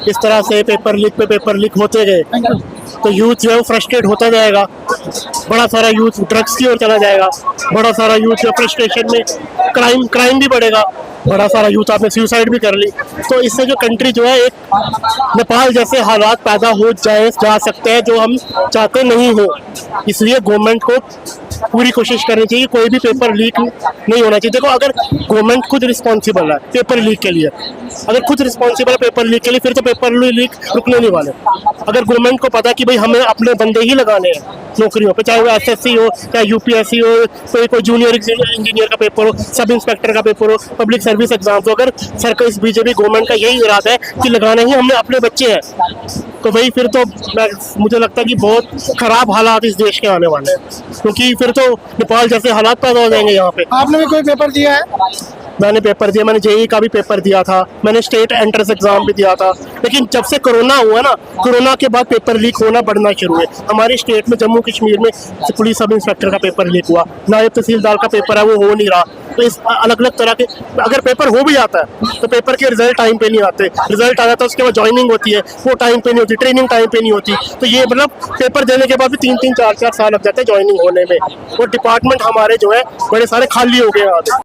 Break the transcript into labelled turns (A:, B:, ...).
A: इस तरह से पेपर लीक पे पेपर लीक होते गए तो यूथ जो है वो फ्रस्ट्रेट होता जाएगा, बड़ा सारा यूथ ड्रग्स की ओर चला जाएगा, बड़ा सारा यूथ जो फ्रस्ट्रेशन में क्राइम भी बढ़ेगा, बड़ा सारा यूथ आपने सुसाइड भी कर ली। तो इससे जो कंट्री जो है एक नेपाल जैसे हालात पैदा हो जा सकते हैं जो हम चाहते नहीं हो। इसलिए गवर्नमेंट को पूरी कोशिश करनी चाहिए कोई भी पेपर लीक नहीं होना चाहिए। देखो अगर गवर्नमेंट खुद रिस्पॉन्सिबल है पेपर लीक के लिए, अगर खुद रिस्पॉन्सिबल है पेपर लीक के लिए, फिर तो पेपर लीक रुकने नहीं वाले। अगर गवर्नमेंट को पता कि भाई हमें अपने बंदे ही लगाने हैं नौकरियों पे, चाहे वो एसएससी हो, चाहे यूपीएससी हो, कोई जूनियर इंजीनियर का पेपर हो, सब इंस्पेक्टर का पेपर हो, पब्लिक सर्विस एग्जाम हो, अगर सरकार इस बीजेपी गवर्नमेंट का यही इरादा है कि लगाने ही हमने अपने बच्चे हैं, तो भाई फिर तो मुझे लगता है कि बहुत खराब हालात इस देश के आने वाले हैं, क्योंकि फिर तो नेपाल जैसे हालात पैदा हो जाएंगे यहाँ पे।
B: आपने भी कोई पेपर दिया है?
A: मैंने पेपर दिया, मैंने जेईई का भी पेपर दिया था, मैंने स्टेट एंट्रेंस एग्जाम भी दिया था, लेकिन जब से कोरोना हुआ ना, कोरोना के बाद पेपर लीक होना बढ़ना शुरू है। हमारे स्टेट में जम्मू कश्मीर में पुलिस सब इंस्पेक्टर का पेपर लीक हुआ, नायब तहसीलदार का पेपर है वो हो नहीं रहा। तो इस अलग अलग तरह के अगर पेपर हो भी जाता है तो पेपर के रिजल्ट टाइम पे नहीं आते, रिजल्ट आ जाता है उसके बाद ज्वाइनिंग होती है वो टाइम पे नहीं होती, ट्रेनिंग टाइम पे नहीं होती। तो ये मतलब पेपर देने के बाद भी 3-3, 4-4 साल लग जाते हैं ज्वाइनिंग होने में, और डिपार्टमेंट हमारे जो है बड़े सारे खाली हो गए हैं।